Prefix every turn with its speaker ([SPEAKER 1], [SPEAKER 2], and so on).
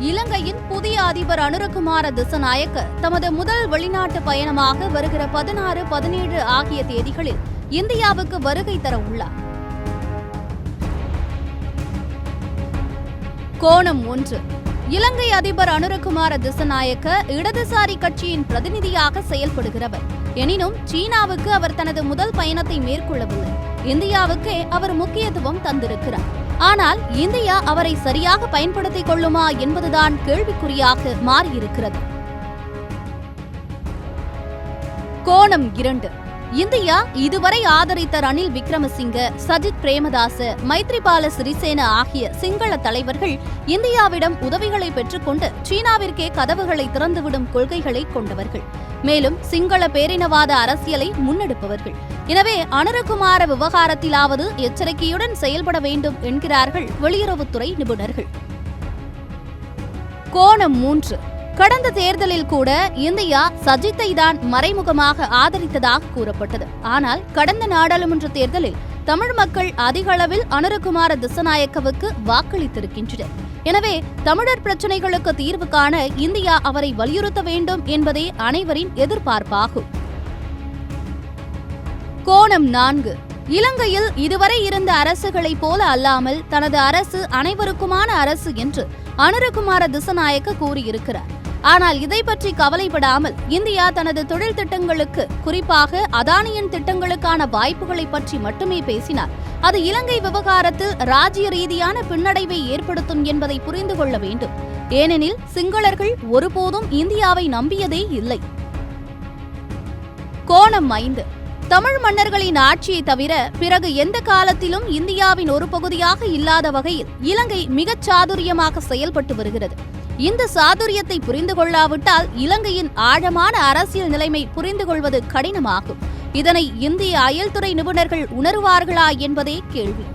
[SPEAKER 1] இலங்கையின் புதிய அதிபர் அனுரகுமார திசநாயக்க தமது முதல் வெளிநாட்டு பயணமாக வருகிற 16, 17 ஆகிய தேதிகளில் இந்தியாவுக்கு வருகை தர உள்ளார். கோணம் 1. இலங்கை அதிபர் அனுரகுமார திசநாயக்க இடதுசாரி கட்சியின் பிரதிநிதியாக செயல்படுகிறவர். எனினும் சீனாவுக்கு அவர் தனது முதல் பயணத்தை மேற்கொள்ளவில்லை. இந்தியாவுக்கே அவர் முக்கியத்துவம் தந்திருக்கிறார். ஆனால் இந்தியா அவரை சரியாக பயன்படுத்திக் கொள்ளுமா என்பதுதான் கேள்விக்குறியாக மாறியிருக்கிறது. கோணம் 2. இந்தியா இதுவரை ஆதரித்த ரணில் விக்ரமசிங்க, சஜித் பிரேமதாச, மைத்ரிபால சிறிசேன ஆகிய சிங்கள தலைவர்கள் இந்தியாவிடம் உதவிகளை பெற்றுக்கொண்டு சீனாவிற்கே கதவுகளை திறந்துவிடும் கொள்கைகளை கொண்டவர்கள். மேலும் சிங்கள பேரினவாத அரசியலை முன்னெடுப்பவர்கள். எனவே அனுரகுமார விவகாரத்திலாவது எச்சரிக்கையுடன் செயல்பட வேண்டும் என்கிறார்கள் வெளியுறவுத்துறை நிபுணர்கள். கோணம் 3. கடந்த தேர்தலில் கூட இந்தியா சஜித்தை தான் மறைமுகமாக ஆதரித்ததாக கூறப்பட்டது. ஆனால் கடந்த நாடாளுமன்ற தேர்தலில் தமிழ் மக்கள் அதிக அளவில் அனுரகுமார திசநாயக்கவுக்கு வாக்களித்திருக்கின்றனர். எனவே தமிழர் பிரச்சினைகளுக்கு தீர்வு காண இந்தியா அவரை வலியுறுத்த வேண்டும் என்பதே அனைவரின் எதிர்பார்ப்பாகும். கோணம் 4. இலங்கையில் இதுவரை இருந்த அரசுகளைப் போல அல்லாமல் தனது அரசு அனைவருக்குமான அரசு என்று அனுரகுமார திசநாயக்க கூறியிருக்கிறார். ஆனால் இதை பற்றி கவலைப்படாமல் இந்தியா தனது தொழில் திட்டங்களுக்கு, குறிப்பாக அதானியின் திட்டங்களுக்கான வாய்ப்புகளை பற்றி மட்டுமே பேசினார். அது இலங்கை விவகாரத்தில் ராஜ்ய ரீதியான பின்னடைவை ஏற்படுத்தும் என்பதை புரிந்து கொள்ள வேண்டும். ஏனெனில் சிங்களர்கள் ஒருபோதும் இந்தியாவை நம்பியதே இல்லை. கோணம் 5. தமிழ் மன்னர்களின் ஆட்சியை தவிர பிறகு எந்த காலத்திலும் இந்தியாவின் ஒரு பகுதியாக இல்லாத வகையில் இலங்கை மிகச் சாதுரியமாக செயல்பட்டு வருகிறது. இந்த சாதுரியத்தை புரிந்து கொள்ளாவிட்டால் இலங்கையின் ஆழமான அரசியல் நிலைமை புரிந்து கொள்வது கடினமாகும். இதனை இந்திய அயல்துறை நிபுணர்கள் உணர்வார்களா என்பதே கேள்வி.